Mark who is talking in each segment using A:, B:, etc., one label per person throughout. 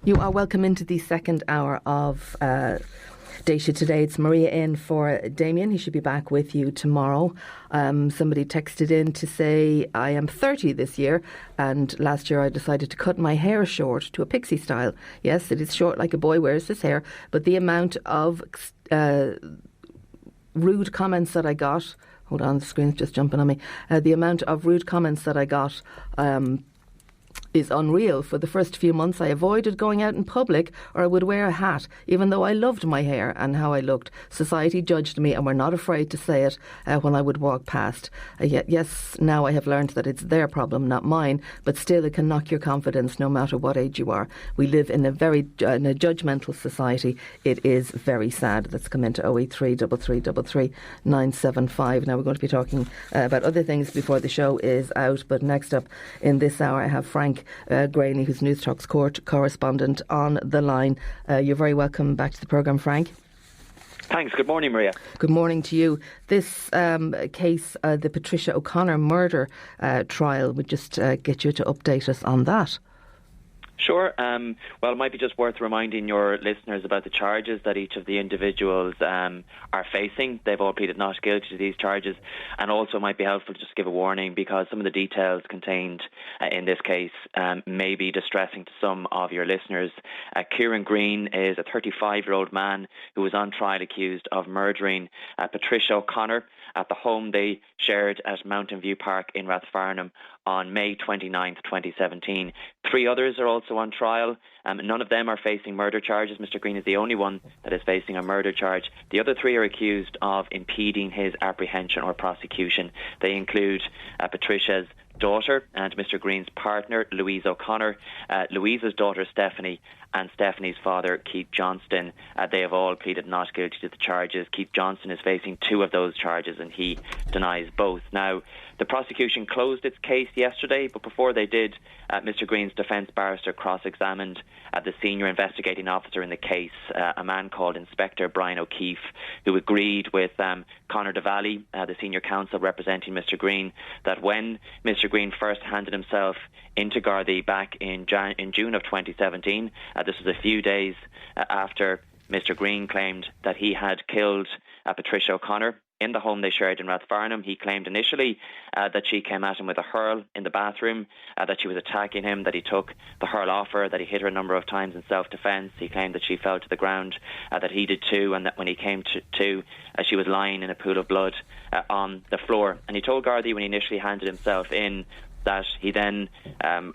A: You are welcome into the second hour of Deise Today. It's Maria in for Damien. He should be back with you tomorrow. Somebody texted in to say, I am 30 this year, and last year I decided to cut my hair short to a pixie style. Yes, it is short like a boy wears his hair, but the amount of rude comments that I got, hold on, the screen's just jumping on me, the amount of rude comments that I got is unreal. For the first few months I avoided going out in public, or I would wear a hat, even though I loved my hair and how I looked. Society judged me and were not afraid to say it when I would walk past. Yes, now I have learned that it's their problem, not mine, but still it can knock your confidence no matter what age you are. We live in a very judgmental society. It is very sad. That's come into 083 3333 975. Now we're going to be talking about other things before the show is out, but next up in this hour I have Frank Graney, who's News Talk's court correspondent, on the line. You're very welcome back to the programme, Frank.
B: Thanks. Good morning, Maria.
A: Good morning to you. This case, the Patricia O Connor murder trial, would just get you to update us on that.
B: Sure. Well, it might be just worth reminding your listeners about the charges that each of the individuals are facing. They've all pleaded not guilty to these charges, and also it might be helpful to just give a warning because some of the details contained in this case may be distressing to some of your listeners. Kieran Green is a 35-year-old man who was on trial accused of murdering Patricia O Connor at the home they shared at Mountain View Park in Rathfarnham on May 29th, 2017. 3 others are also on trial. None of them are facing murder charges. Mr. Green is the only one that is facing a murder charge. The other 3 are accused of impeding his apprehension or prosecution. They include Patricia's daughter and Mr. Green's partner, Louise O'Connor, Louise's daughter, Stephanie, and Stephanie's father, Keith Johnston. They have all pleaded not guilty to the charges. Keith Johnston is facing 2 of those charges and he denies both. Now, the prosecution closed its case yesterday, but before they did, Mr. Green's defence barrister cross-examined the senior investigating officer in the case, a man called Inspector Brian O'Keefe, who agreed with Conor DeValley, the senior counsel representing Mr. Green, that when Mr. Green first handed himself into Gardaí back in June of 2017, this was a few days after Mr. Green claimed that he had killed Patricia O'Connor in the home they shared in Rathfarnham. He claimed initially that she came at him with a hurl in the bathroom, that she was attacking him, that he took the hurl off her, that he hit her a number of times in self-defence. He claimed that she fell to the ground, that he did too, and that when he came to she was lying in a pool of blood on the floor. And he told Gardaí when he initially handed himself in that he then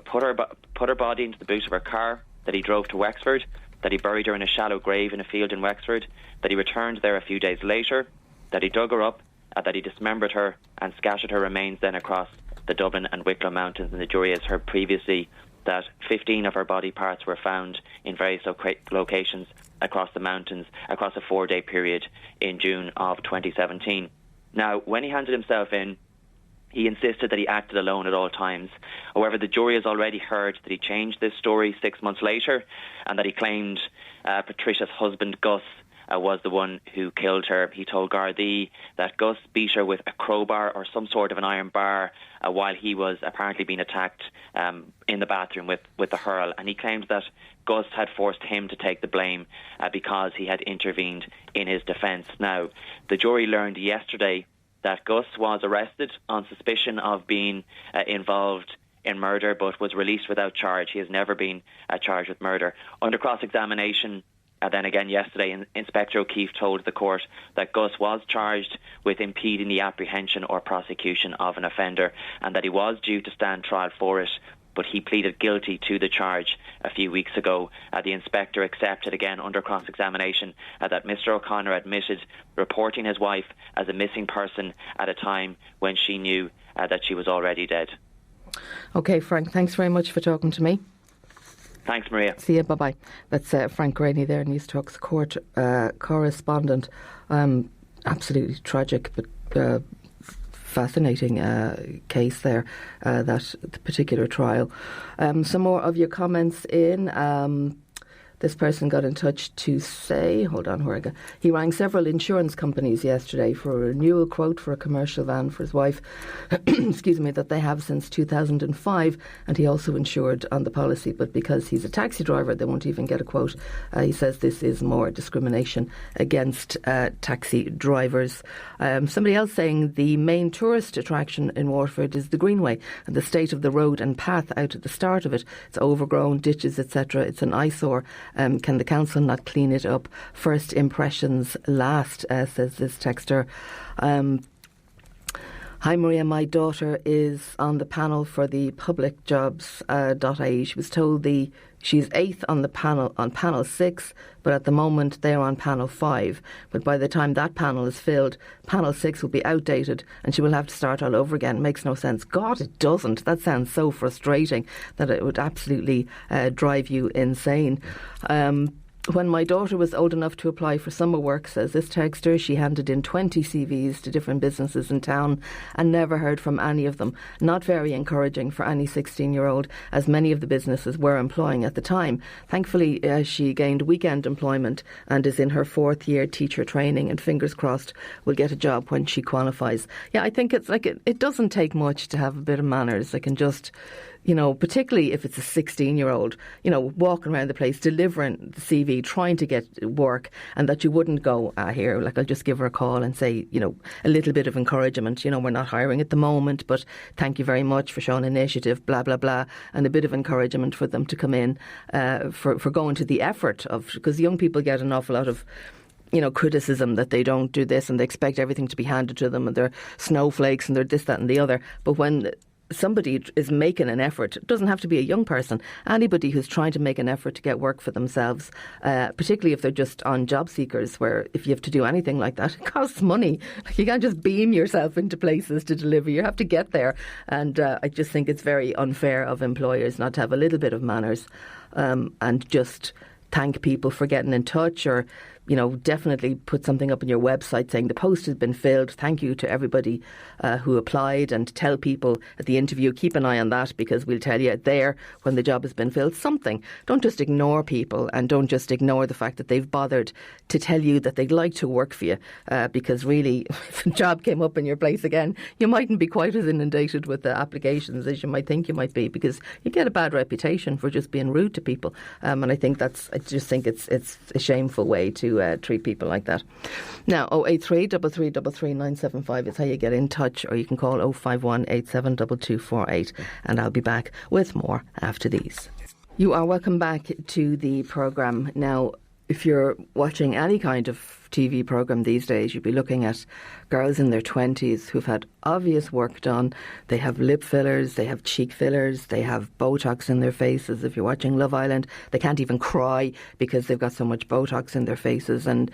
B: put her body into the boot of her car, that he drove to Wexford, that he buried her in a shallow grave in a field in Wexford, that he returned there a few days later, that he dug her up, that he dismembered her and scattered her remains then across the Dublin and Wicklow Mountains. And the jury has heard previously that 15 of her body parts were found in various locations across the mountains across a 4-day period in June of 2017. Now, when he handed himself in, he insisted that he acted alone at all times. However, the jury has already heard that he changed this story 6 months later and that he claimed Patricia's husband, Gus, was the one who killed her. He told Gardaí that Gus beat her with a crowbar or some sort of an iron bar while he was apparently being attacked in the bathroom with the hurl. And he claimed that Gus had forced him to take the blame because he had intervened in his defence. Now, the jury learned yesterday that Gus was arrested on suspicion of being involved in murder, but was released without charge. He has never been charged with murder. Under cross-examination, then again yesterday, Inspector O'Keefe told the court that Gus was charged with impeding the apprehension or prosecution of an offender and that he was due to stand trial for it, but he pleaded guilty to the charge a few weeks ago. The inspector accepted again under cross-examination that Mr. O'Connor admitted reporting his wife as a missing person at a time when she knew that she was already dead.
A: OK, Frank, thanks very much for talking to me.
B: Thanks, Maria.
A: See you, bye-bye. That's Frank Graney there, News Talk's court correspondent. Absolutely tragic, but fascinating case there, that the particular trial. Some more of your comments in. This person got in touch to say, he rang several insurance companies yesterday for a renewal quote for a commercial van for his wife, excuse me, that they have since 2005, and he also insured on the policy, but because he's a taxi driver, they won't even get a quote. He says this is more discrimination against taxi drivers. Somebody else saying the main tourist attraction in Waterford is the Greenway, and the state of the road and path out at the start of it. It's overgrown, ditches, etc. It's an eyesore. Can the council not clean it up? First impressions last, says this texter. Hi Maria, my daughter is on the panel for the public jobs.ie. She was told she's 8th on panel 6, but at the moment they're on panel 5. But by the time that panel is filled, panel 6 will be outdated and she will have to start all over again. It makes no sense. God, it doesn't. That sounds so frustrating that it would absolutely drive you insane. When my daughter was old enough to apply for summer work, says this texter, she handed in 20 CVs to different businesses in town and never heard from any of them. Not very encouraging for any 16-year-old, as many of the businesses were employing at the time. Thankfully, she gained weekend employment and is in her 4th year teacher training, and fingers crossed will get a job when she qualifies. Yeah, I think it's like it doesn't take much to have a bit of manners. I can just... particularly if it's a 16-year-old, walking around the place, delivering the CV, trying to get work, and that you wouldn't go, here, I'll just give her a call and say, a little bit of encouragement, we're not hiring at the moment, but thank you very much for showing initiative, blah, blah, blah, and a bit of encouragement for them to come in, for going to the effort of, because young people get an awful lot of criticism that they don't do this and they expect everything to be handed to them and they're snowflakes and they're this, that and the other. But when somebody is making an effort, it doesn't have to be a young person, anybody who's trying to make an effort to get work for themselves, particularly if they're just on job seekers, where if you have to do anything like that, it costs money. You can't just beam yourself into places to deliver. You have to get there. And I just think it's very unfair of employers not to have a little bit of manners and just thank people for getting in touch, or definitely put something up on your website saying the post has been filled. Thank you to everybody who applied, and tell people at the interview, keep an eye on that, because we'll tell you there when the job has been filled. Something. Don't just ignore people, and don't just ignore the fact that they've bothered to tell you that they'd like to work for you, because really, if a job came up in your place again, you mightn't be quite as inundated with the applications as you might think you might be, because you get a bad reputation for just being rude to people. And I just think it's a shameful way to treat people like that. Now, 083 333 975 is how you get in touch, or you can call 051 872248, and I'll be back with more after these. You are welcome back to the programme. Now, if you're watching any kind of TV programme these days, you'd be looking at girls in their 20s who've had obvious work done. They have lip fillers, they have cheek fillers, they have Botox in their faces. If you're watching Love Island, they can't even cry because they've got so much Botox in their faces. And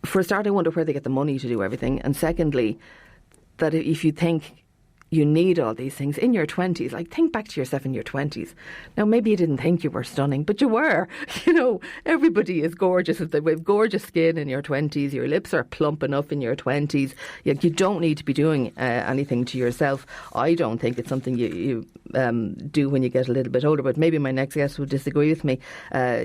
A: for a start, I wonder where they get the money to do everything. And secondly, that if you think you need all these things in your 20s, think back to yourself in your 20s. Now, maybe you didn't think you were stunning, but you were. Everybody is gorgeous. If they have gorgeous skin in your 20s, your lips are plump enough in your 20s. You don't need to be doing anything to yourself. I don't think it's something you do when you get a little bit older, but maybe my next guest would disagree with me.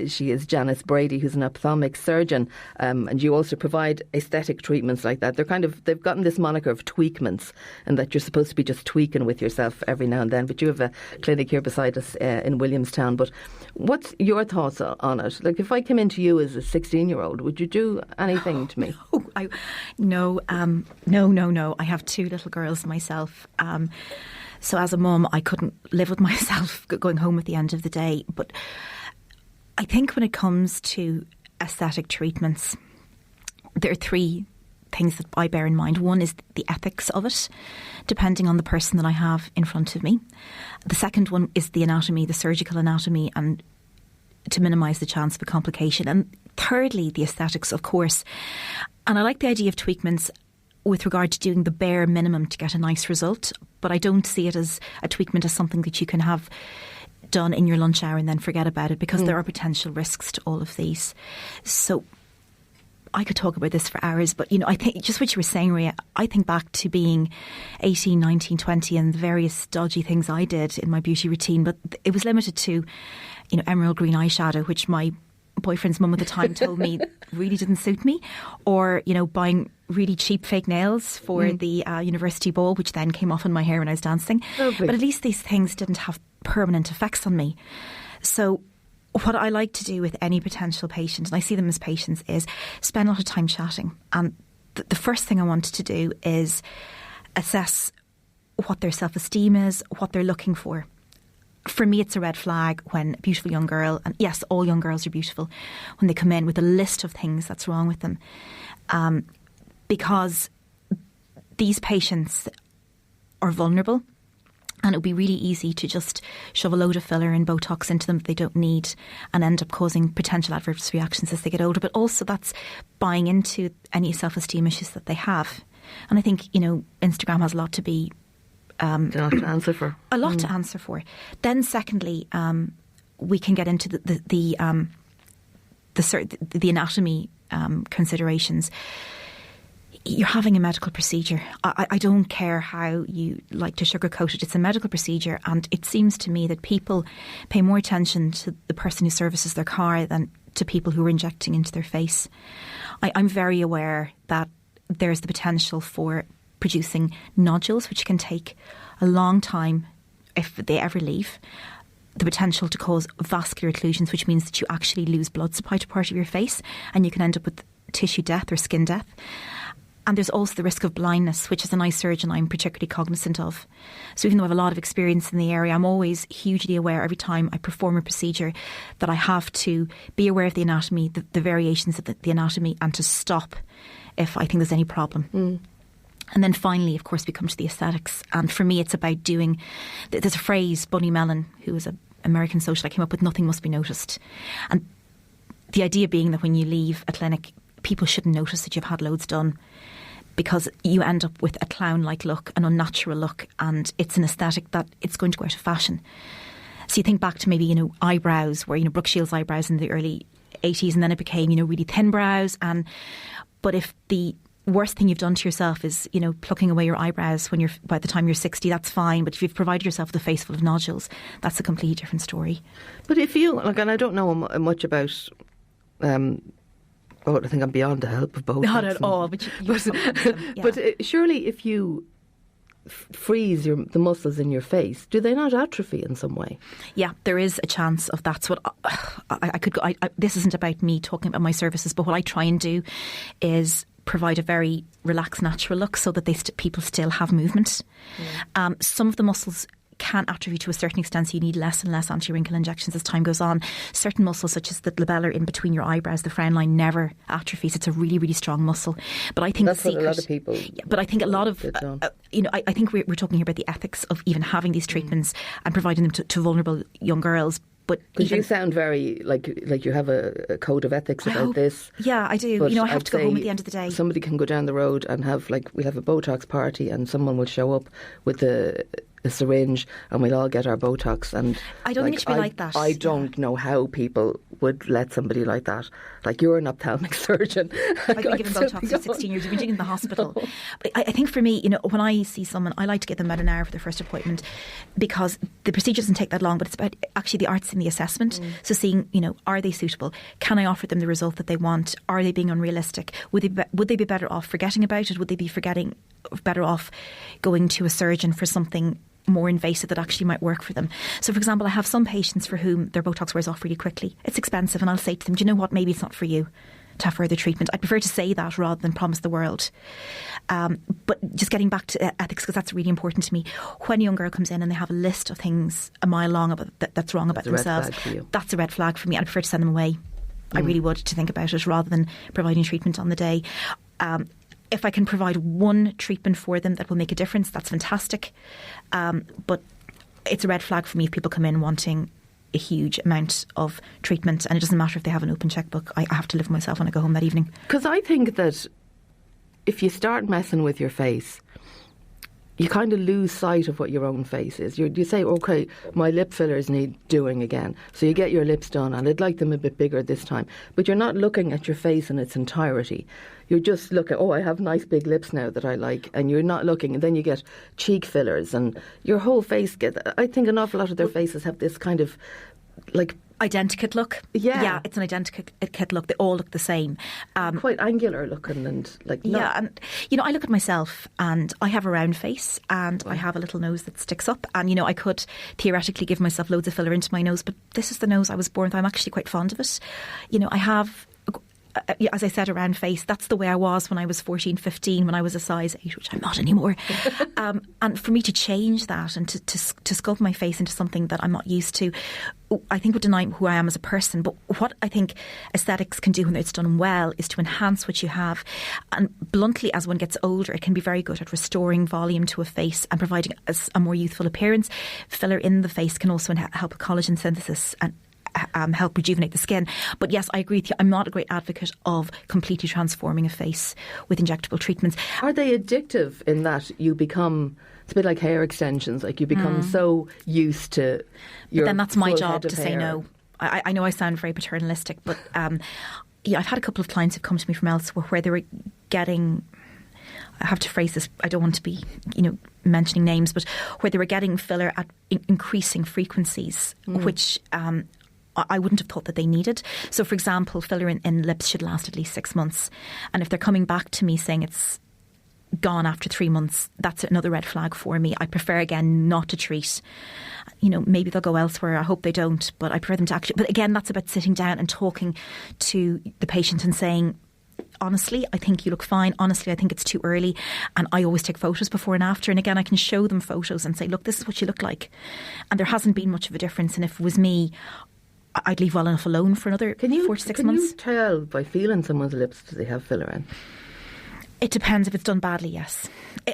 A: She is Janice Brady, who's an ophthalmic surgeon, and you also provide aesthetic treatments like that. They've gotten this moniker of tweakments, and that you're supposed to be just tweaking with yourself every now and then. But you have a clinic here beside us in Williamstown. But what's your thoughts on it? If I came into you as a 16-year-old, would you do anything to me?
C: No. I have 2 little girls myself. So as a mum, I couldn't live with myself going home at the end of the day. But I think when it comes to aesthetic treatments, there are 3 things that I bear in mind. One is the ethics of it, depending on the person that I have in front of me. The second one is the anatomy, the surgical anatomy, and to minimise the chance of a complication. And thirdly, the aesthetics, of course. And I like the idea of tweakments with regard to doing the bare minimum to get a nice result, but I don't see it as a tweakment as something that you can have done in your lunch hour and then forget about it, because there are potential risks to all of these. So I could talk about this for hours, but, I think just what you were saying, Ria, I think back to being 18, 19, 20 and the various dodgy things I did in my beauty routine, but it was limited to emerald green eyeshadow, which my boyfriend's mum at the time told me really didn't suit me, or buying really cheap fake nails for the university ball, which then came off in my hair when I was dancing.
A: Lovely.
C: But at least these things didn't have permanent effects on me. So what I like to do with any potential patient, and I see them as patients, is spend a lot of time chatting. And the first thing I wanted to do is assess what their self-esteem is, what they're looking for. For me, it's a red flag when a beautiful young girl, and yes, all young girls are beautiful, when they come in with a list of things that's wrong with them. Because these patients are vulnerable, and it would be really easy to just shove a load of filler and Botox into them that they don't need and end up causing potential adverse reactions as they get older. But also that's buying into any self-esteem issues that they have. And I think, Instagram has a lot to be...
A: a lot to answer for.
C: A lot to answer for. Then secondly, we can get into the anatomy considerations. You're having a medical procedure. I don't care how you like to sugarcoat it. It's a medical procedure, and it seems to me that people pay more attention to the person who services their car than to people who are injecting into their face. I'm very aware that there's the potential for producing nodules, which can take a long time if they ever leave. The potential to cause vascular occlusions, which means that you actually lose blood supply to part of your face, and you can end up with tissue death or skin death. And there's also the risk of blindness, which as an eye surgeon I'm particularly cognizant of. So even though I have a lot of experience in the area, I'm always hugely aware every time I perform a procedure that I have to be aware of the anatomy, the variations of the anatomy, and to stop if I think there's any problem. And then finally, of course, we come to the aesthetics. And for me, it's about doing... There's a phrase, Bunny Mellon, who was an American socialite, came up with, nothing must be noticed. And the idea being that when you leave a clinic, people shouldn't notice that you've had loads done, because you end up with a clown-like look, an unnatural look, and it's an aesthetic that it's going to go out of fashion. So you think back to maybe, eyebrows, where, Brooke Shields' eyebrows in the early 80s, and then it became, really thin brows. But if the worst thing you've done to yourself is, plucking away your eyebrows by the time you're 60, that's fine. But if you've provided yourself with a face full of nodules, that's a completely different story.
A: But if you, and I don't know much about... I think I'm beyond the help of Botox.
C: Not at all. But
A: surely if you freeze the muscles in your face, do they not atrophy in some way?
C: Yeah, there is a chance of that. So I could go. This isn't about me talking about my services, but what I try and do is provide a very relaxed, natural look so that people still have movement. Some of the muscles can atrophy to a certain extent, so you need less and less anti-wrinkle injections as time goes on. Certain muscles, such as the glabellar in between your eyebrows, the frown line, never atrophies. It's a really, really strong muscle. But I think
A: that's what a lot of people.
C: But I think a lot of, I think we're talking here about the ethics of even having these treatments and providing them to vulnerable young girls. But
A: you sound very like you have a code of ethics about this.
C: Yeah, I do. I have to go home at the end of the day.
A: Somebody can go down the road and we'll have a Botox party, and someone will show up with a syringe, and we'll all get our Botox. And
C: I don't think it should be like that.
A: I don't know how people would let somebody like that. Like, you're an ophthalmic surgeon.
C: I've been given Botox for 16 years. I've been doing it in the hospital. No. But I think for me, when I see someone, I like to get them about an hour for their first appointment, because the procedure doesn't take that long, but it's about actually the arts in the assessment. So seeing, are they suitable? Can I offer them the result that they want? Are they being unrealistic? Would they be better off forgetting about it? Would they be better off going to a surgeon for something more invasive that actually might work for them? So, for example, I have some patients for whom their Botox wears off really quickly. It's expensive, and I'll say to them, do you know what, maybe it's not for you to have further treatment. I'd prefer to say that rather than promise the world. But just getting back to ethics, because that's really important to me. When a young girl comes in and they have a list of things a mile long about that's wrong about themselves, that's a red flag for me. I'd prefer to send them away. I really would, to think about it rather than providing treatment on the day. If I can provide one treatment for them that will make a difference, that's fantastic. But it's a red flag for me if people come in wanting a huge amount of treatment, and it doesn't matter if they have an open checkbook. I have to live with myself when I go home that evening.
A: Because I think that if you start messing with your face, you kind of lose sight of what your own face is. You say, OK, my lip fillers need doing again. So you get your lips done, and I'd like them a bit bigger this time. But you're not looking at your face in its entirety. You're just looking, I have nice big lips now that I like. And you're not looking. And then you get cheek fillers, and your whole face I think an awful lot of their faces have this kind of, like,
C: Identikit look.
A: Yeah,
C: it's an identikit look. They all look the same.
A: Quite angular looking and
C: and I look at myself and I have a round face and I have a little nose that sticks up, and I could theoretically give myself loads of filler into my nose, but this is the nose I was born with. I'm actually quite fond of it. I have, as I said, a round face. That's the way I was when I was 14, 15, when I was a size 8, which I'm not anymore. And for me to change that and to sculpt my face into something that I'm not used to, I think would deny who I am as a person. But what I think aesthetics can do when it's done well is to enhance what you have. And bluntly, as one gets older, it can be very good at restoring volume to a face and providing a more youthful appearance. Filler in the face can also help with collagen synthesis and help rejuvenate the skin. But yes, I agree with you. I'm not a great advocate of completely transforming a face with injectable treatments.
A: Are they addictive in that you become, it's a bit like hair extensions, like you become so used to your
C: But then that's my
A: full
C: job
A: head of
C: to say
A: hair.
C: no. I know I sound very paternalistic, but I've had a couple of clients who've come to me from elsewhere where they were getting, I have to phrase this, I don't want to be, mentioning names, but where they were getting filler at increasing frequencies, which I wouldn't have thought that they needed. So, for example, filler in lips should last at least 6 months. And if they're coming back to me saying it's gone after 3 months, that's another red flag for me. I prefer, again, not to treat. Maybe they'll go elsewhere. I hope they don't. But I prefer them to actually... But again, that's about sitting down and talking to the patient and saying, honestly, I think you look fine. Honestly, I think it's too early. And I always take photos before and after. And again, I can show them photos and say, look, this is what you look like. And there hasn't been much of a difference. And if it was me, I'd leave well enough alone for another 4 to 6 months.
A: Can you tell by feeling someone's lips, do they have filler in?
C: It depends. If it's done badly, yes.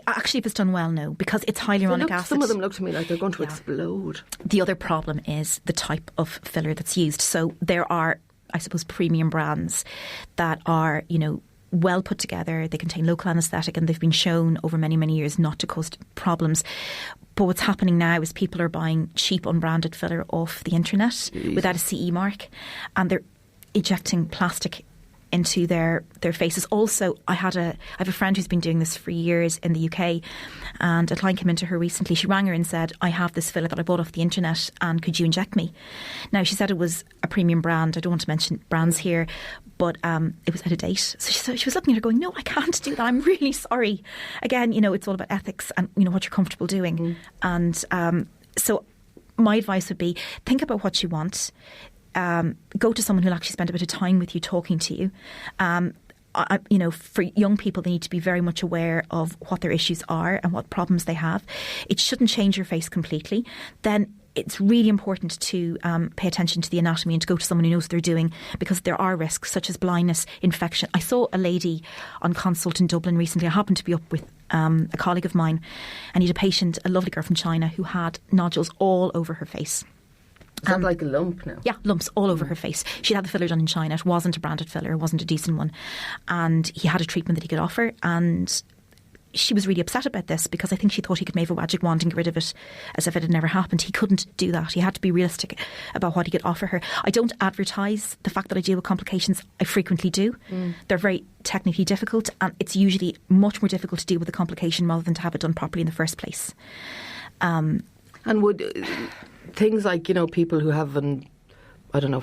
C: Actually, if it's done well, no, because it's hyaluronic acid.
A: Some of them look to me like they're going to explode.
C: The other problem is the type of filler that's used. So there are, I suppose, premium brands that are, well put together. They contain local anaesthetic and they've been shown over many, many years not to cause problems. But what's happening now is people are buying cheap, unbranded filler off the internet without a CE mark, and they're injecting plastic into their faces. Also, I have a friend who's been doing this for years in the UK, and a client came into her recently. She rang her and said, I have this filler that I bought off the internet and could you inject me? Now, she said it was a premium brand. I don't want to mention brands here, but it was out of date. So she was looking at her going, no, I can't do that. I'm really sorry. Again, it's all about ethics and what you're comfortable doing. And so my advice would be, think about what you want. Go to someone who'll actually spend a bit of time with you, talking to you. For young people, they need to be very much aware of what their issues are and what problems they have. It shouldn't change your face completely. Then it's really important to pay attention to the anatomy and to go to someone who knows what they're doing, because there are risks such as blindness, infection. I saw a lady on consult in Dublin recently. I happened to be up with a colleague of mine, and he had a patient, a lovely girl from China, who had nodules all over her face.
A: Is that like a lump now?
C: Yeah, lumps all over her face. She'd had the filler done in China. It wasn't a branded filler. It wasn't a decent one. And he had a treatment that he could offer. And she was really upset about this, because I think she thought he could wave a magic wand and get rid of it as if it had never happened. He couldn't do that. He had to be realistic about what he could offer her. I don't advertise the fact that I deal with complications. I frequently do. They're very technically difficult, and it's usually much more difficult to deal with a complication rather than to have it done properly in the first place.
A: And would things like, people who have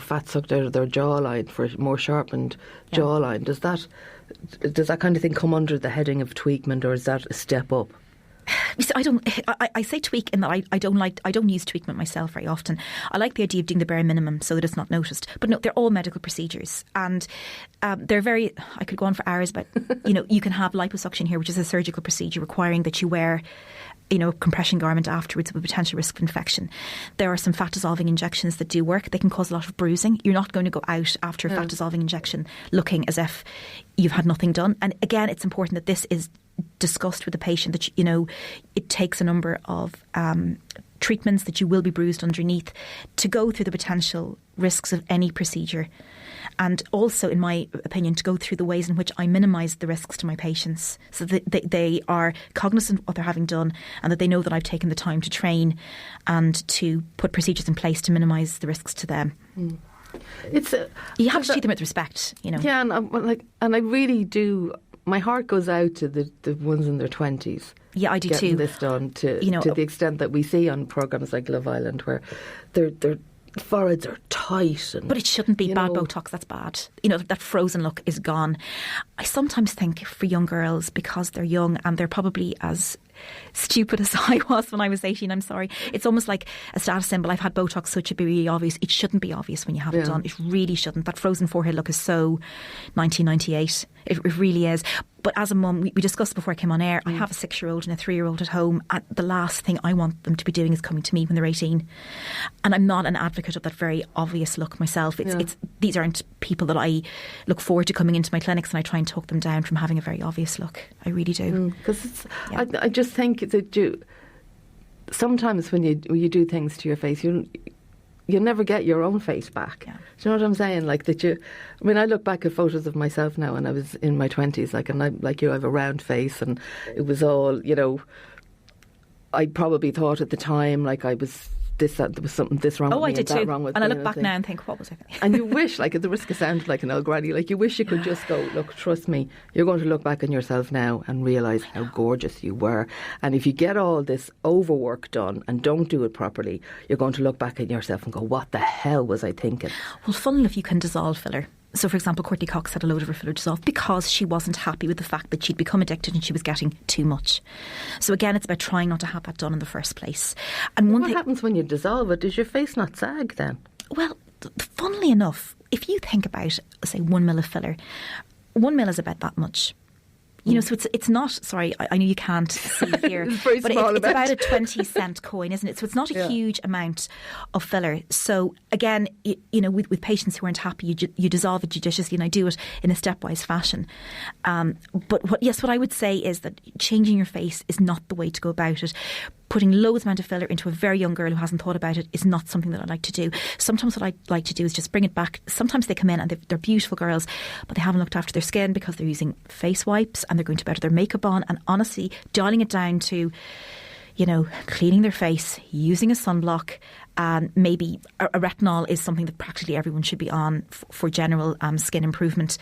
A: fat sucked out of their jawline for more sharpened jawline, does that kind of thing come under the heading of tweakment, or is that a step up?
C: I say tweak in that I don't use tweakment myself very often. I like the idea of doing the bare minimum so that it's not noticed. But no, they're all medical procedures, and they're very. I could go on for hours, but you can have liposuction here, which is a surgical procedure requiring that you wear a compression garment afterwards with potential risk of infection. There are some fat dissolving injections that do work. They can cause a lot of bruising. You're not going to go out after a fat dissolving injection looking as if you've had nothing done. And again, it's important that this is discussed with the patient, that it takes a number of treatments, that you will be bruised underneath, to go through the potential risks of any procedure. And also, in my opinion, to go through the ways in which I minimise the risks to my patients, so that they are cognizant of what they're having done, and that they know that I've taken the time to train and to put procedures in place to minimise the risks to them. You have to treat them with respect,
A: Yeah, and I really do. My heart goes out to the ones in their 20s.
C: Yeah, I do
A: getting
C: too.
A: This done to the extent that we see on programmes like Love Island, where their foreheads are tight. And,
C: but it shouldn't be bad Botox. That's bad. That frozen look is gone. I sometimes think for young girls, because they're young and they're probably as stupid as I was when I was 18, I'm sorry, it's almost like a status symbol. I've had Botox, so it should be really obvious. It shouldn't be obvious when you have it done. It really shouldn't. That frozen forehead look is so 1998. It really is. But as a mum, we discussed before I came on air, I have a 6-year-old and a 3-year-old at home, and the last thing I want them to be doing is coming to me when they're 18. And I'm not an advocate of that very obvious look myself. These aren't people that I look forward to coming into my clinics, and I try and talk them down from having a very obvious look. I really do.
A: Because I just think that sometimes when you do things to your face, you'll never get your own face back. Yeah. Do you know what I'm saying? Like that I look back at photos of myself now when I was in my 20s, and I have a round face, and it was all, I probably thought at the time, like I was there was something wrong with me.
C: I did too.
A: Wrong with
C: and
A: me,
C: I look back now and think, what was I thinking?
A: And you wish, like at the risk of sounding like an old granny, like you wish you could just go, look, trust me, you're going to look back on yourself now and realise how gorgeous you were. And if you get all this overwork done and don't do it properly, you're going to look back at yourself and go, what the hell was I thinking?
C: Well, funnily enough, you can dissolve filler. So, for example, Courtney Cox had a load of her filler dissolved because she wasn't happy with the fact that she'd become addicted and she was getting too much. So again, it's about trying not to have that done in the first place. And
A: what happens when you dissolve it? Does your face not sag then?
C: Well, funnily enough, if you think about, say, 1 ml of filler, 1 ml is about that much. So it's not, sorry, I know you can't see here, but it's about a 20-cent coin, isn't it? So it's not a huge amount of filler. So again, with patients who aren't happy, you dissolve it judiciously, and I do it in a stepwise fashion. But what I would say is that changing your face is not the way to go about it. Putting loads amount of filler into a very young girl who hasn't thought about it is not something that I like to do. Sometimes what I like to do is just bring it back. Sometimes they come in and they're beautiful girls, but they haven't looked after their skin because they're using face wipes and they're going to bed with their makeup on, and honestly, dialing it down to, cleaning their face, using a sunblock, and maybe a retinol is something that practically everyone should be on for general skin improvement.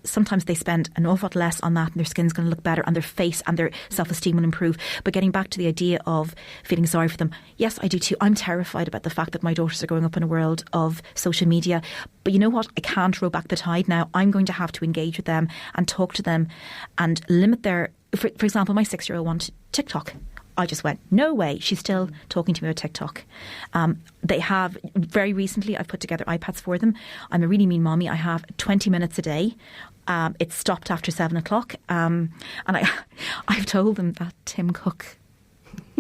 C: Sometimes they spend an awful lot less on that and their skin's going to look better and their face and their self-esteem will improve. But getting back to the idea of feeling sorry for them, yes, I do too. I'm terrified about the fact that my daughters are growing up in a world of social media. But you know what? I can't row back the tide now. I'm going to have to engage with them and talk to them and limit their... For example, my 6-year-old wanted TikTok. I just went, no way. She's still talking to me about TikTok. They have, very recently, I've put together iPads for them. I'm a really mean mommy. I have 20 minutes a day. It's stopped after 7 o'clock. And I've told them that Tim Cook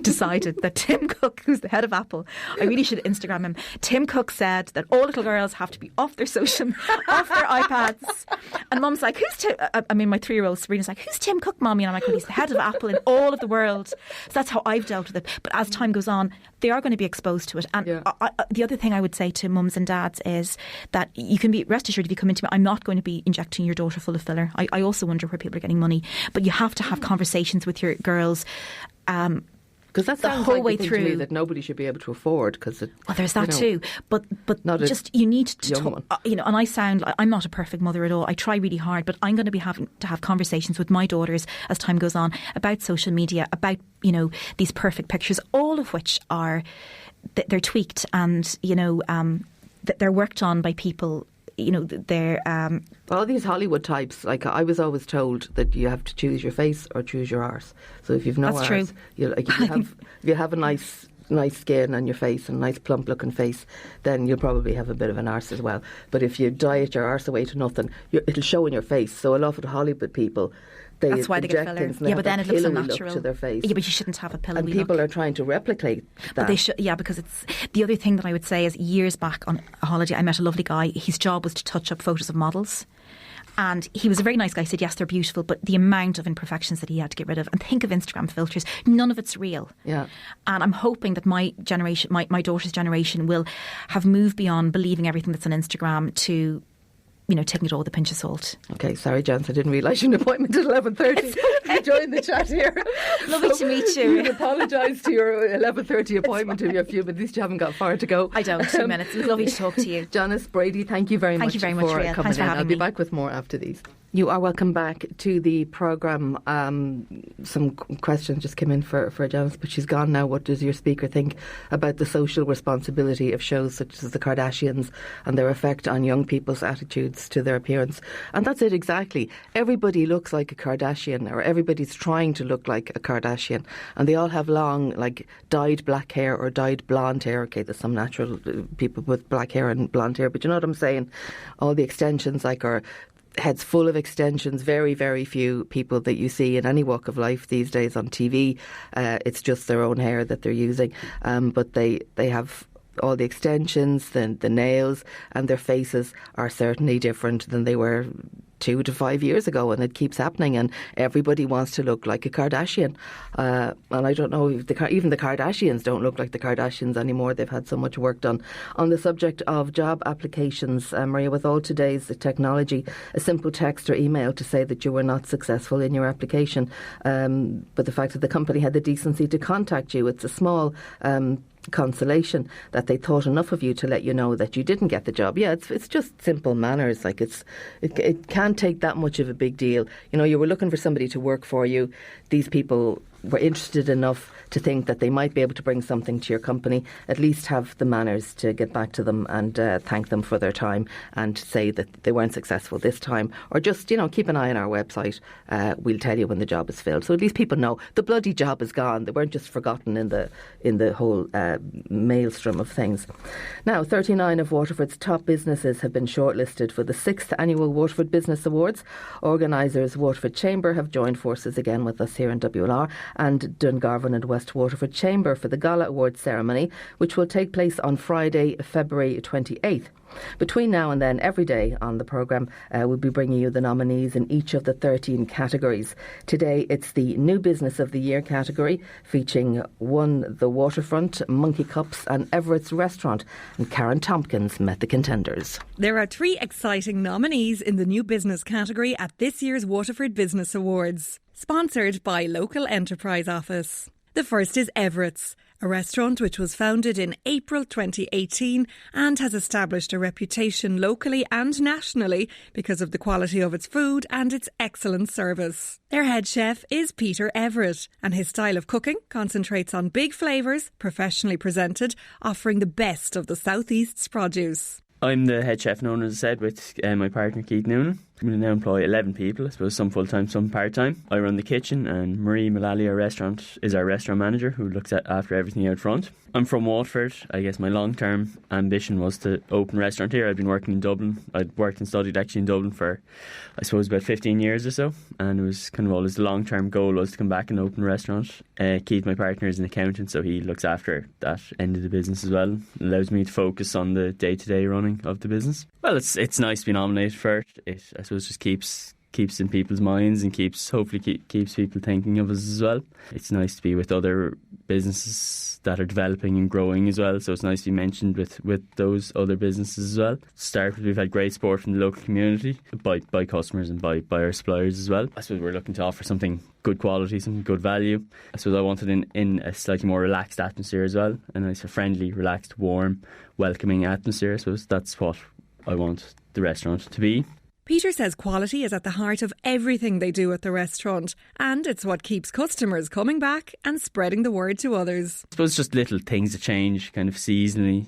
C: decided that Tim Cook, who's the head of Apple, I really should Instagram him. Tim Cook said that all little girls have to be off their off their iPads. And Mum's like, who's Tim? My 3-year-old Sabrina's like, who's Tim Cook, Mommy? And I'm like, well, he's the head of Apple in all of the world. So that's how I've dealt with it. But as time goes on, they are going to be exposed to it. And the other thing I would say to mums and dads is that you can be rest assured if you come into me, I'm not going to be injecting your daughter full of filler. I also wonder where people are getting money. But you have to have conversations with your girls.
A: Because that sounds the whole way through to me that nobody should be able to afford.
C: Well, there's that too. But just you need to talk. And I sound like I'm not a perfect mother at all. I try really hard, but I'm going to be having to have conversations with my daughters as time goes on about social media, about these perfect pictures, all of which are they're tweaked and they're worked on by people. They're
A: all these Hollywood types. Like I was always told that you have to choose your face or choose your arse. So if you've no
C: arse,
A: true. If you have a nice skin on your face and a nice plump looking face, then you'll probably have a bit of an arse as well. But if you diet your arse away to nothing, it'll show in your face. So a lot of Hollywood people,
C: that's why they get filler. Yeah, but then it looks unnatural
A: to their face.
C: Yeah, but you shouldn't have a pillowy
A: look. And people are trying to replicate that.
C: But they should, because it's the other thing that I would say is years back on a holiday, I met a lovely guy. His job was to touch up photos of models. And he was a very nice guy. He said, yes, they're beautiful, but the amount of imperfections that he had to get rid of. And think of Instagram filters. None of it's real.
A: Yeah.
C: And I'm hoping that my generation, my daughter's generation, will have moved beyond believing everything that's on Instagram to taking it all with a pinch of salt.
A: Okay, sorry, Janice, I didn't realise you had an appointment at 11:30. Join the chat here.
C: Lovely to meet you.
A: We'd apologise to your 11:30 appointment if you have a few, but at least you haven't got far to go.
C: I don't. 2 minutes. It was lovely to talk to you.
A: Janice Brady, thank you very much
C: for
A: coming in.
C: Thanks for having
A: I'll be
C: me.
A: back with more after these. You are welcome back to the programme. Some questions just came in for Janice, but she's gone now. What does your speaker think about the social responsibility of shows such as the Kardashians and their effect on young people's attitudes to their appearance? And that's it exactly. Everybody looks like a Kardashian, or everybody's trying to look like a Kardashian. And they all have long, like, dyed black hair or dyed blonde hair. Okay, there's some natural people with black hair and blonde hair, but you know what I'm saying? All the extensions, like, are heads full of extensions. Very, very few people that you see in any walk of life these days on TV. It's just their own hair that they're using. But they have all the extensions, the nails, and their faces are certainly different than they were 2 to 5 years ago, and it keeps happening, and everybody wants to look like a Kardashian. And I don't know, if even the Kardashians don't look like the Kardashians anymore. They've had so much work done. On the subject of job applications, Maria, with all today's technology, a simple text or email to say that you were not successful in your application, but the fact that the company had the decency to contact you, it's a small consolation that they thought enough of you to let you know that you didn't get the job. Yeah, it's just simple manners. Like, it can't take that much of a big deal. You know, you were looking for somebody to work for you. These people were interested enough to think that they might be able to bring something to your company. At least have the manners to get back to them and thank them for their time and say that they weren't successful this time, or just, you know, keep an eye on our website. We'll tell you when the job is filled, so at least people know the bloody job is gone. They weren't just forgotten in the whole maelstrom of things. Now, 39 of Waterford's top businesses have been shortlisted for the 6th annual Waterford Business Awards. Organisers Waterford Chamber have joined forces again with us here in WLR, and Dungarvan and West Waterford Chamber for the Gala Awards ceremony, which will take place on Friday, February 28th. Between now and then, every day on the programme, we'll be bringing you the nominees in each of the 13 categories. Today, it's the New Business of the Year category, featuring the Waterfront, Monkey Cups and Everett's Restaurant. And Karen Tompkins met the contenders.
D: There are 3 exciting nominees in the New Business category at this year's Waterford Business Awards, sponsored by Local Enterprise Office. The first is Everett's, a restaurant which was founded in April 2018 and has established a reputation locally and nationally because of the quality of its food and its excellent service. Their head chef is Peter Everett, and his style of cooking concentrates on big flavours, professionally presented, offering the best of the South East's produce.
E: I'm the head chef, known as I said, with my partner Keith Noonan. We now employ 11 people, I suppose some full-time, some part-time. I run the kitchen, and Marie Mullally, our restaurant, is our restaurant manager who looks after everything out front. I'm from Waterford. I guess my long-term ambition was to open a restaurant here. I'd been working in Dublin. I'd worked and studied actually in Dublin for, I suppose, about 15 years or so, and it was kind of always the long-term goal was to come back and open a restaurant. Keith, my partner, is an accountant, so he looks after that end of the business as well. It allows me to focus on the day-to-day running of the business. Well, it's nice to be nominated for it. It, I suppose, just keeps in people's minds and hopefully keeps people thinking of us as well. It's nice to be with other businesses that are developing and growing as well, so it's nice to be mentioned with those other businesses as well. To start with, we've had great support from the local community by customers and by our suppliers as well. I suppose we're looking to offer something good quality, some good value. I suppose I wanted in a slightly more relaxed atmosphere as well, a nice, friendly, relaxed, warm, welcoming atmosphere. I suppose that's what I want the restaurant to be.
D: Peter says quality is at the heart of everything they do at the restaurant, and it's what keeps customers coming back and spreading the word to others.
E: I suppose just little things that change kind of seasonally.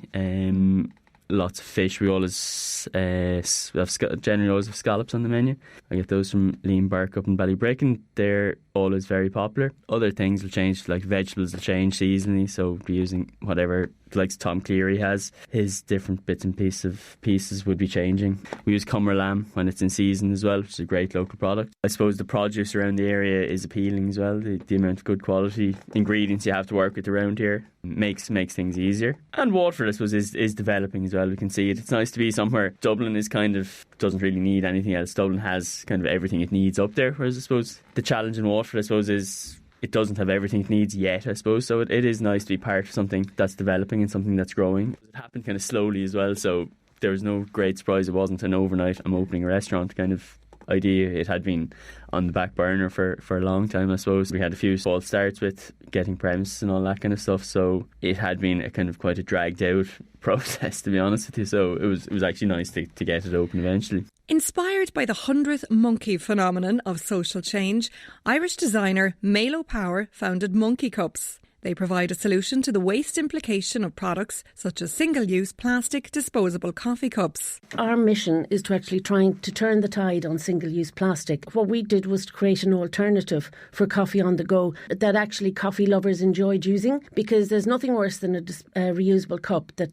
E: Lots of fish. We always generally always have scallops on the menu. I get those from Liam Burke up in Ballybrick, and they're always very popular. Other things will change, like vegetables will change seasonally, so we'll be using whatever, like Tom Cleary has, his different bits and pieces would be changing. We use Cumber lamb when it's in season as well, which is a great local product. I suppose the produce around the area is appealing as well. The amount of good quality ingredients you have to work with around here makes things easier. And Waterford, I suppose, is developing as well. We can see it. It's nice to be somewhere. Dublin is kind of doesn't really need anything else. Dublin has kind of everything it needs up there, whereas I suppose the challenge in Waterford, I suppose, is it doesn't have everything it needs yet, I suppose. So it is nice to be part of something that's developing and something that's growing. It happened kind of slowly as well, so there was no great surprise. It wasn't an overnight, I'm opening a restaurant kind of idea. It had been on the back burner for a long time, I suppose. We had a few false starts with getting premises and all that kind of stuff, so it had been a kind of quite a dragged out process, to be honest with you. So it was actually nice to get it open eventually.
D: Inspired by the 100th monkey phenomenon of social change, Irish designer Melo Power founded Monkey Cups. They provide a solution to the waste implication of products such as single-use plastic disposable coffee cups.
F: Our mission is to actually try to turn the tide on single-use plastic. What we did was to create an alternative for coffee on the go that actually coffee lovers enjoyed using, because there's nothing worse than a reusable cup that,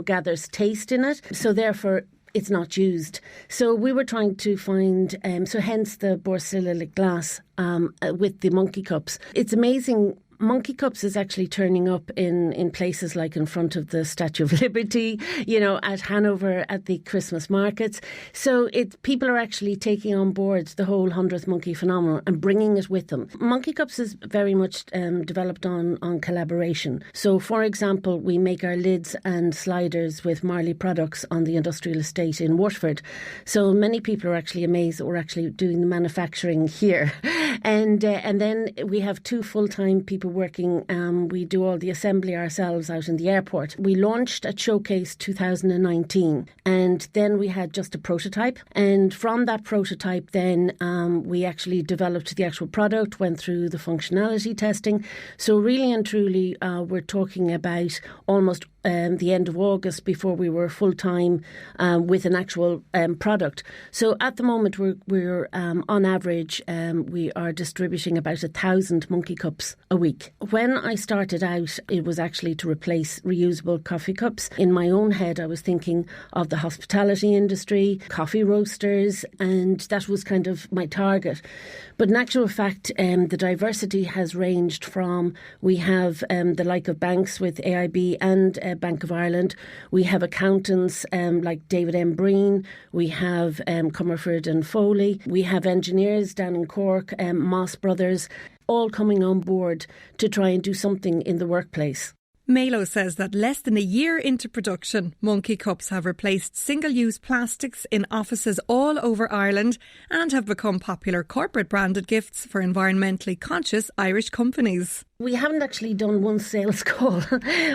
F: gathers taste in it. So therefore, it's not used. So we were trying to find, hence the borosilicate glass with the Monkey Cups. It's amazing. Monkey Cups is actually turning up in places like in front of the Statue of Liberty, at Hanover, at the Christmas markets. So people are actually taking on board the whole 100th monkey phenomenon and bringing it with them. Monkey Cups is very much developed on collaboration. So, for example, we make our lids and sliders with Marley products on the industrial estate in Waterford. So many people are actually amazed that we're actually doing the manufacturing here. And then we have 2 full-time people working. We do all the assembly ourselves out in the airport. We launched at Showcase 2019, and then we had just a prototype. And from that prototype, then we actually developed the actual product, went through the functionality testing. So really and truly, we're talking about almost the end of August before we were full-time with an actual product. So at the moment, we're on average, we are distributing about 1,000 Monkey Cups a week. When I started out, it was actually to replace reusable coffee cups. In my own head, I was thinking of the hospitality industry, coffee roasters, and that was kind of my target. But in actual fact, the diversity has ranged from, we have the like of banks with AIB and Bank of Ireland. We have accountants like David M. Breen. We have Comerford and Foley. We have engineers down in Cork, Moss Brothers, all coming on board to try and do something in the workplace.
D: Melo says that less than a year into production, Monkey Cups have replaced single-use plastics in offices all over Ireland and have become popular corporate branded gifts for environmentally conscious Irish companies.
F: We haven't actually done one sales call,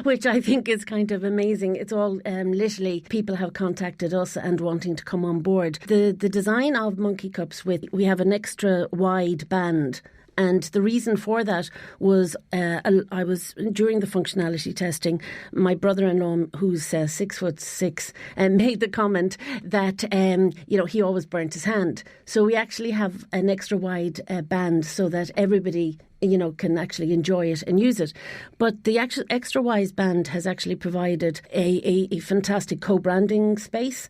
F: which I think is kind of amazing. It's all literally people have contacted us and wanting to come on board. The design of Monkey Cups, we have an extra wide band. And the reason for that was I was during the functionality testing, my brother-in-law, who's 6'6", made the comment that he always burnt his hand. So we actually have an extra wide band so that everybody can actually enjoy it and use it. But the actual extra wise band has actually provided a fantastic co-branding space.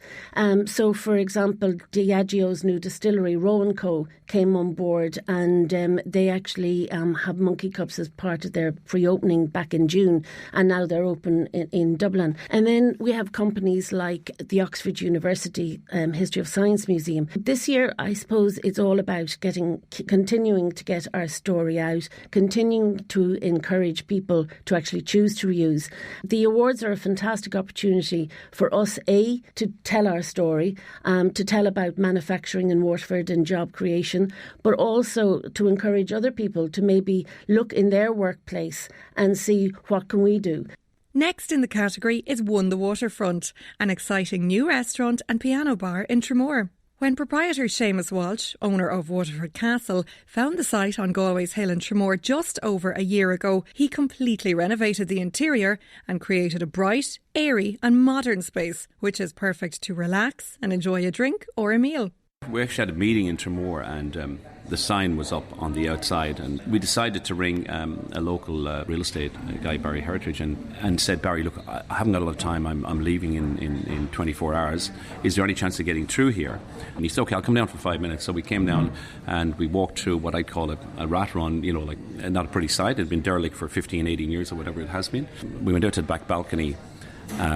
F: So, for example, Diageo's new distillery, Rowan Co, came on board, and they actually have Monkey Cups as part of their pre-opening back in June, and now they're open in Dublin. And then we have companies like the Oxford University History of Science Museum. This year, I suppose it's all about continuing to get our story out, continuing to encourage people to actually choose to reuse. The awards are a fantastic opportunity for us, to tell our story, to tell about manufacturing in Waterford and job creation, but also to encourage other people to maybe look in their workplace and see what can we do.
D: Next in the category is Won the Waterfront, an exciting new restaurant and piano bar in Tramore. When proprietor Seamus Walsh, owner of Waterford Castle, found the site on Galway's Hill in Tramore just over a year ago, he completely renovated the interior and created a bright, airy and modern space, which is perfect to relax and enjoy a drink or a meal.
G: We actually had a meeting in Tramore, and the sign was up on the outside, and we decided to ring a local real estate guy, Barry Heritage, and said, Barry, look, I haven't got a lot of time, I'm leaving in 24 hours, is there any chance of getting through here? And he said, okay, I'll come down for 5 minutes. So we came down and we walked through what I'd call a rat run, like not a pretty site. It had been derelict for 15, 18 years or whatever it has been. We went out to the back balcony,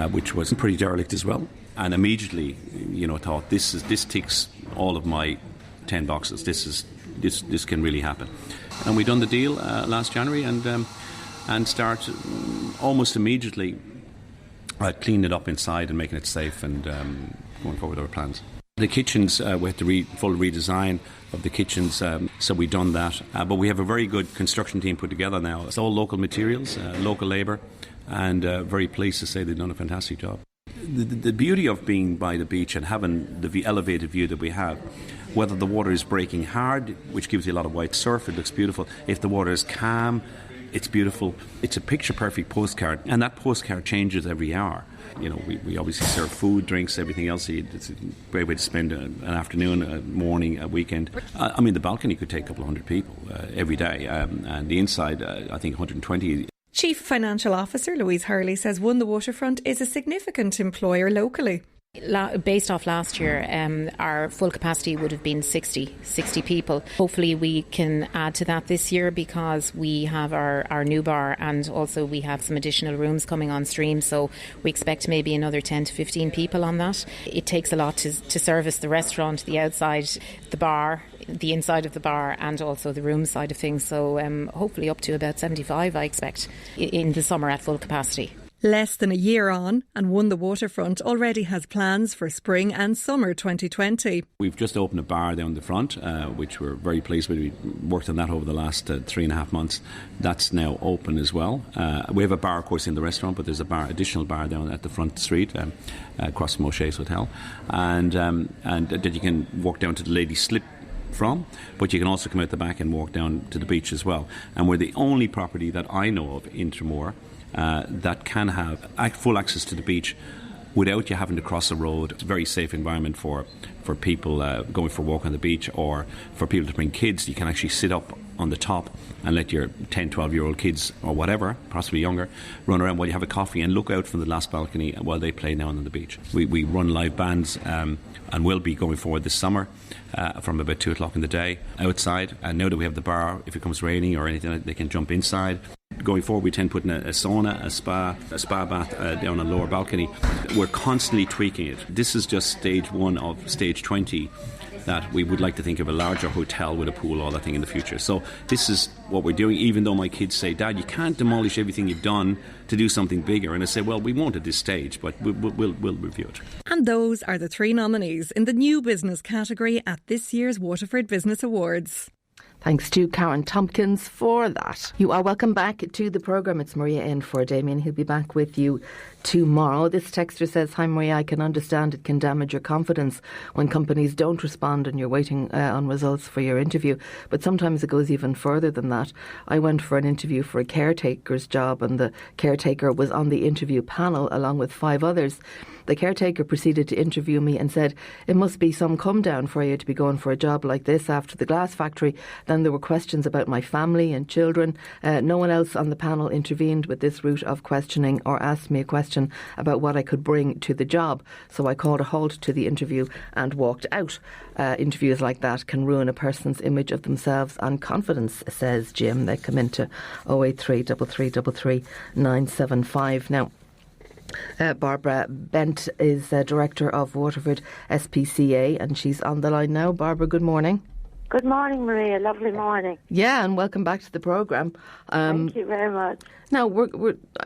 G: which was pretty derelict as well, and immediately thought, this ticks all of my 10 boxes. This can really happen. And we done the deal last January, and start almost immediately cleaning it up inside and making it safe, and going forward with our plans. The kitchens, we had to full redesign of the kitchens, so we've done that. But we have a very good construction team put together now. It's all local materials, local labour, and very pleased to say they've done a fantastic job. the beauty of being by the beach and having the elevated view that we have, whether the water is breaking hard, which gives you a lot of white surf, it looks beautiful. If the water is calm, it's beautiful. It's a picture-perfect postcard, and that postcard changes every hour. You know, we obviously serve food, drinks, everything else. It's a great way to spend an afternoon, a morning, a weekend. I mean, the balcony could take a couple of hundred people every day, and the inside, I think 120.
D: Chief Financial Officer Louise Hurley says One the Waterfront is a significant employer locally.
H: Based off last year, our full capacity would have been 60 people. Hopefully we can add to that this year because we have our new bar, and also we have some additional rooms coming on stream, so we expect maybe another 10 to 15 people on that. It takes a lot to service the restaurant, the outside, the bar, the inside of the bar, and also the room side of things, so hopefully up to about 75 I expect in the summer at full capacity.
D: Less than a year on, and One the Waterfront already has plans for spring and summer 2020.
G: We've just opened a bar down the front, which we're very pleased with. We worked on that over the last 3.5 months. That's now open as well. We have a bar, of course, in the restaurant, but there's additional bar down at the front street, across from O'Shea's Hotel, and that you can walk down to the Ladies' Slip from, but you can also come out the back and walk down to the beach as well. And we're the only property that I know of in Tramore that can have full access to the beach without you having to cross a road. It's a very safe environment for people going for a walk on the beach, or for people to bring kids. You can actually sit up on the top and let your 10, 12-year-old kids, or whatever, possibly younger, run around while you have a coffee and look out from the last balcony while they play down on the beach. We run live bands and will be going forward this summer from about 2 o'clock in the day outside. And now that we have the bar, if it comes raining or anything, they can jump inside. Going forward, we tend to put in a sauna, a spa bath down on the lower balcony. We're constantly tweaking it. This is just stage 1 of stage 20, that we would like to think of a larger hotel with a pool, all that thing in the future. So this is what we're doing, even though my kids say, Dad, you can't demolish everything you've done to do something bigger. And I say, well, we won't at this stage, but we'll review it.
D: And those are the 3 nominees in the new business category at this year's Waterford Business Awards.
A: Thanks to Karen Tompkins for that. You are welcome back to the programme. It's Maria in for Damien. He'll be back with you tomorrow. This texter says, hi Maria, I can understand it can damage your confidence when companies don't respond and you're waiting on results for your interview. But sometimes it goes even further than that. I went for an interview for a caretaker's job, and the caretaker was on the interview panel along with 5 others. The caretaker proceeded to interview me and said, it must be some come down for you to be going for a job like this after the glass factory. Then there were questions about my family and children. No one else on the panel intervened with this route of questioning or asked me a question about what I could bring to the job. So I called a halt to the interview and walked out. Interviews like that can ruin a person's image of themselves and confidence, says Jim. They come into 083 3333 975. Now, Barbara Bent is Director of Waterford SPCA, and she's on the line now. Barbara, good morning.
I: Good morning, Maria. Lovely morning.
A: Yeah, and welcome back to the programme.
I: Thank you very much.
A: Now,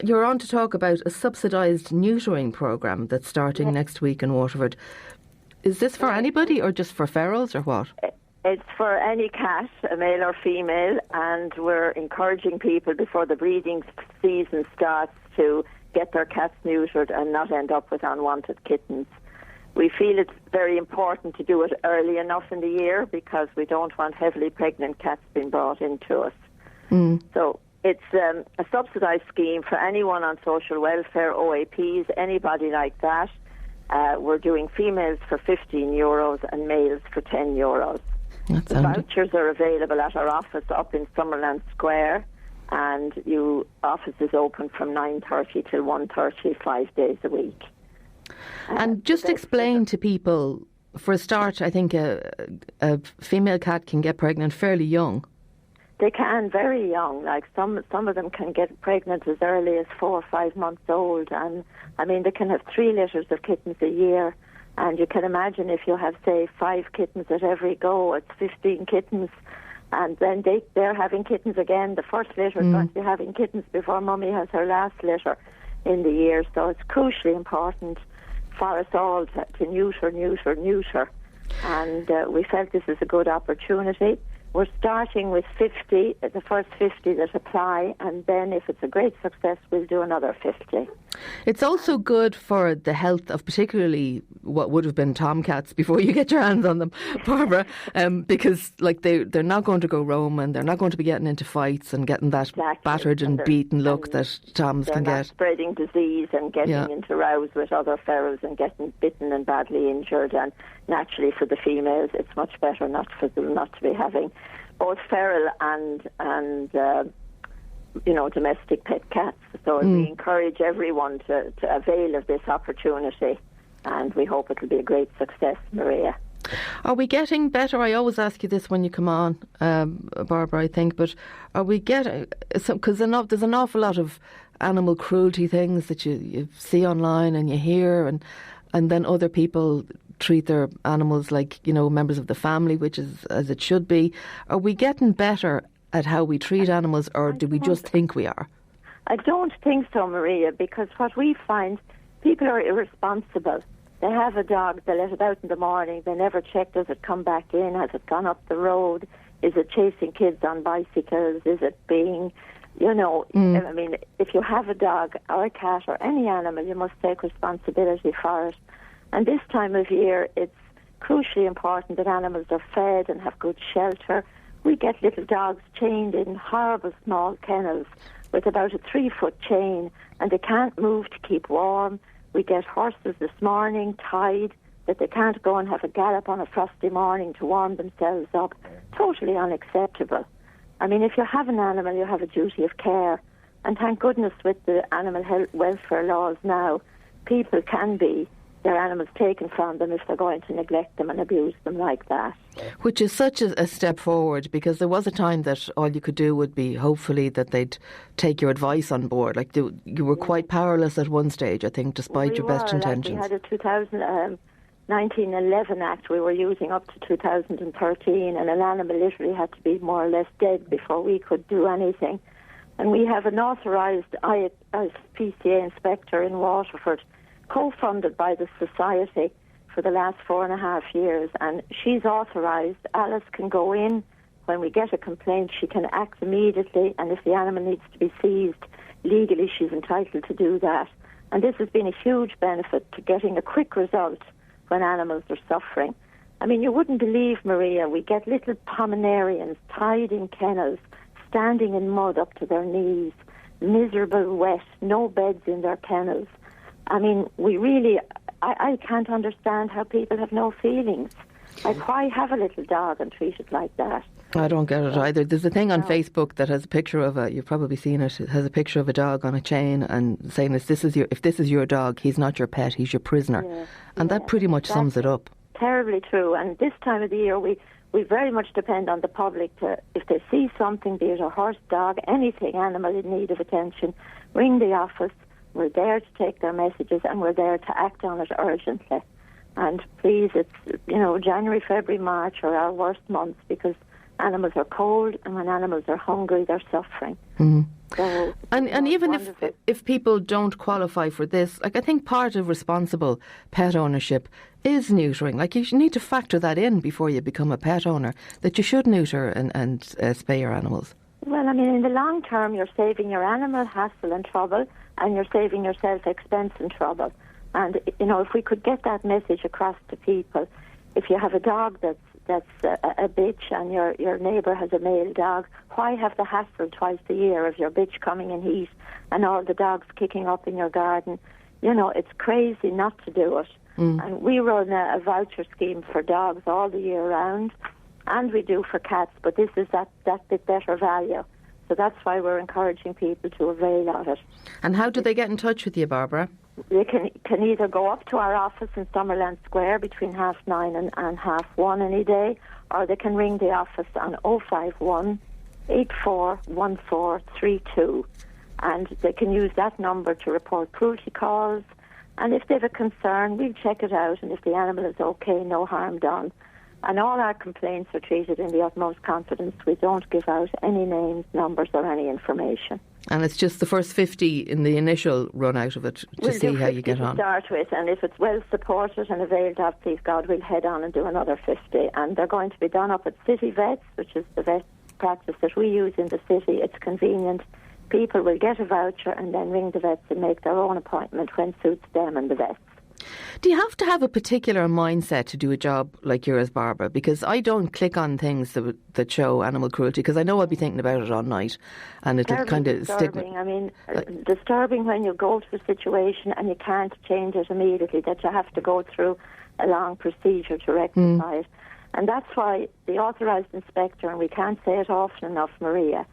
A: you're on to talk about a subsidised neutering programme that's starting next week in Waterford. Is this for anybody or just for ferals or what?
I: It's for any cat, a male or female, and we're encouraging people before the breeding season starts to get their cats neutered and not end up with unwanted kittens. We feel it's very important to do it early enough in the year because we don't want heavily pregnant cats being brought into us. So it's a subsidised scheme for anyone on social welfare, OAPs, anybody like that. We're doing females for €15 and males for €10. The vouchers are available at our office up in Summerland Square, and office is open from 9:30 till 1:30, 5 days a week.
A: And just explain to people, for a start, I think a female cat can get pregnant fairly young.
I: They can, very young. Like some of them can get pregnant as early as 4 or 5 months old, and I mean they can have 3 litters of kittens a year. And you can imagine if you have, say, 5 kittens at every go, it's 15 kittens. And then they're having kittens again. The first litter is going to be having kittens before Mummy has her last litter in the year. So it's crucially important for us all to neuter. And we felt this is a good opportunity. We're starting with 50, the first 50 that apply, and then if it's a great success, we'll do another 50.
A: It's also good for the health of particularly what would have been tomcats before you get your hands on them, Barbara, because like they're not going to go roaming, they're not going to be getting into fights and getting that battered and beaten look that toms can get.
I: Spreading disease and getting into rows with other ferals and getting bitten and badly injured. And naturally for the females, it's much better not for them not to be having both feral and domestic pet cats. So we encourage everyone to avail of this opportunity, and we hope it'll be a great success, Maria.
A: Are we getting better? I always ask you this when you come on, Barbara, I think, but are we getting... Because there's an awful lot of animal cruelty things that you see online and you hear, and then other people treat their animals like, members of the family, which is as it should be. Are we getting better at how we treat animals, or do we just think we are?
I: I don't think so, Maria, because what we find, people are irresponsible. They have a dog, they let it out in the morning, they never check, does it come back in, has it gone up the road, is it chasing kids on bicycles, is it being, I mean, if you have a dog or a cat or any animal, you must take responsibility for it. And this time of year, it's crucially important that animals are fed and have good shelter. We get little dogs chained in horrible small kennels with about a 3-foot chain, and they can't move to keep warm. We get horses this morning tied that they can't go and have a gallop on a frosty morning to warm themselves up. Totally unacceptable. I mean, if you have an animal, you have a duty of care. And thank goodness with the animal health welfare laws now, people can be their animals taken from them if they're going to neglect them and abuse them like that.
A: Which is such a step forward, because there was a time that all you could do would be hopefully that they'd take your advice on board. Like you were quite powerless at one stage, I think, despite your best intentions.
I: We had a 1911 Act we were using up to 2013, and an animal literally had to be more or less dead before we could do anything. And we have an authorised PCA inspector in Waterford, co-funded by the Society for the last 4.5 years, and she's authorised. Alice can go in when we get a complaint. She can act immediately, and if the animal needs to be seized legally, she's entitled to do that. And this has been a huge benefit to getting a quick result when animals are suffering. I mean, you wouldn't believe, Maria, we get little Pomeranians tied in kennels, standing in mud up to their knees, miserable, wet, no beds in their kennels. I mean, I can't understand how people have no feelings. Like, why have a little dog and treat it like that?
A: I don't get it either. There's a thing on Facebook that has a picture of you've probably seen it, it has a picture of a dog on a chain and saying if this is your dog, he's not your pet, he's your prisoner. And that pretty much sums it up.
I: Terribly true. And this time of the year, we very much depend on the public to, if they see something, be it a horse, dog, anything, animal in need of attention, ring the office. We're there to take their messages, and we're there to act on it urgently. And please, it's, January, February, March are our worst months, because animals are cold, and when animals are hungry, they're suffering.
A: Mm-hmm.
I: So,
A: and even if people don't qualify for this, like, I think part of responsible pet ownership is neutering. Like, you need to factor that in before you become a pet owner, that you should neuter and spay your animals.
I: Well, I mean, in the long term, you're saving your animal hassle and trouble, and you're saving yourself expense and trouble. And, if we could get that message across to people, if you have a dog that's a bitch and your neighbour has a male dog, why have the hassle twice a year of your bitch coming in heat and all the dogs kicking up in your garden? It's crazy not to do it. And we run a voucher scheme for dogs all the year round, and we do for cats, but this is that bit better value. So that's why we're encouraging people to avail of it.
A: And how do they get in touch with you, Barbara?
I: They can either go up to our office in Summerland Square between 9:30 and 1:30 any day, or they can ring the office on 051 841432, and they can use that number to report cruelty calls. And if they have a concern, we'll check it out, and if the animal is okay, no harm done. And all our complaints are treated in the utmost confidence. We don't give out any names, numbers or any information.
A: And it's just the first 50 in the initial run out of it to see how you get on.
I: We'll start with, and if it's well supported and availed of, please God, we'll head on and do another 50. And they're going to be done up at City Vets, which is the vet practice that we use in the city. It's convenient. People will get a voucher and then ring the vets and make their own appointment when suits them and the vets.
A: Do you have to have a particular mindset to do a job like yours, Barbara? Because I don't click on things that show animal cruelty, because I know I'll be thinking about it all night, and it'll kind of stick.
I: I mean, disturbing when you go to a situation and you can't change it immediately, that you have to go through a long procedure to rectify it. And that's why the authorised inspector, and we can't say it often enough, Maria,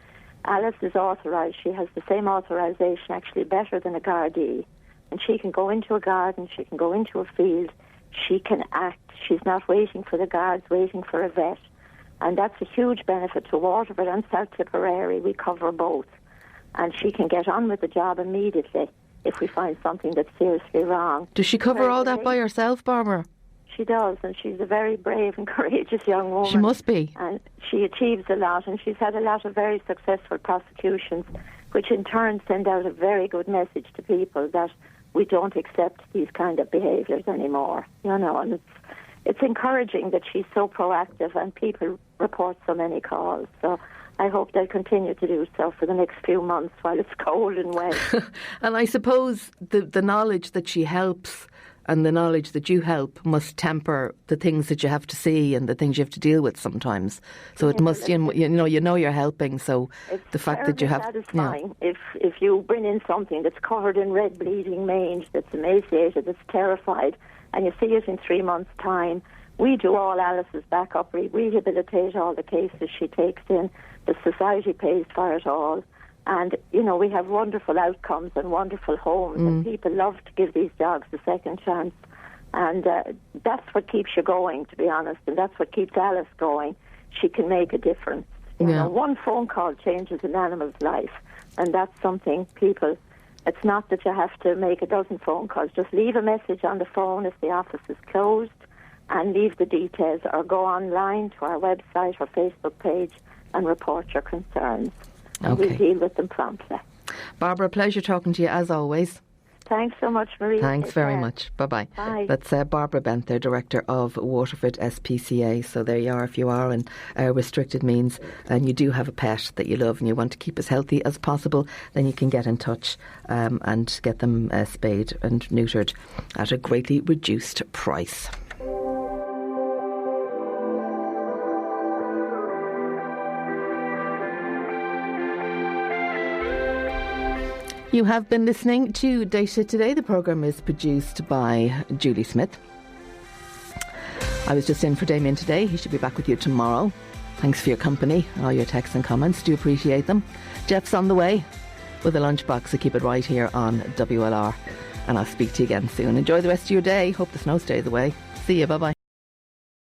I: Alice is authorised. She has the same authorisation, actually better than a Gardaí. And she can go into a garden, she can go into a field, she can act. She's not waiting for the guards, waiting for a vet. And that's a huge benefit to Waterford and South Tipperary. We cover both. And she can get on with the job immediately if we find something that's seriously wrong.
A: Does she cover all that by herself, Barbara?
I: She does, and she's a very brave and courageous young woman.
A: She must be.
I: And she achieves a lot, and she's had a lot of very successful prosecutions, which in turn send out a very good message to people that we don't accept these kind of behaviours anymore, and it's encouraging that she's so proactive and people report so many calls. So I hope they'll continue to do so for the next few months while it's cold and wet.
A: And I suppose the knowledge that she helps and the knowledge that you help must temper the things that you have to see and the things you have to deal with sometimes. So it must, you know you're helping. So the fact that you have,
I: satisfying if you bring in something that's covered in red bleeding mange, that's emaciated, that's terrified, and you see it in 3 months' time. We do all Alice's backup, rehabilitate all the cases she takes in. The society pays for it all. And, we have wonderful outcomes and wonderful homes, and people love to give these dogs a second chance. And that's what keeps you going, to be honest, and that's what keeps Alice going. She can make a difference. You know, one phone call changes an animal's life, and that's something it's not that you have to make a dozen phone calls. Just leave a message on the phone if the office is closed and leave the details, or go online to our website or Facebook page and report your concerns. And we'll deal with them promptly.
A: Barbara, pleasure talking to you as always.
I: Thanks so much, Maria.
A: Thanks very much. Bye-bye.
I: Bye.
A: That's Barbara Bent, the Director of Waterford SPCA. So there you are. If you are in restricted means and you do have a pet that you love and you want to keep as healthy as possible, then you can get in touch and get them spayed and neutered at a greatly reduced price. You have been listening to Deise Today. The programme is produced by Julie Smith. I was just in for Damien today. He should be back with you tomorrow. Thanks for your company, all your texts and comments. Do appreciate them. Jeff's on the way with a lunchbox, so keep it right here on WLR. And I'll speak to you again soon. Enjoy the rest of your day. Hope the snow stays away. See you. Bye-bye.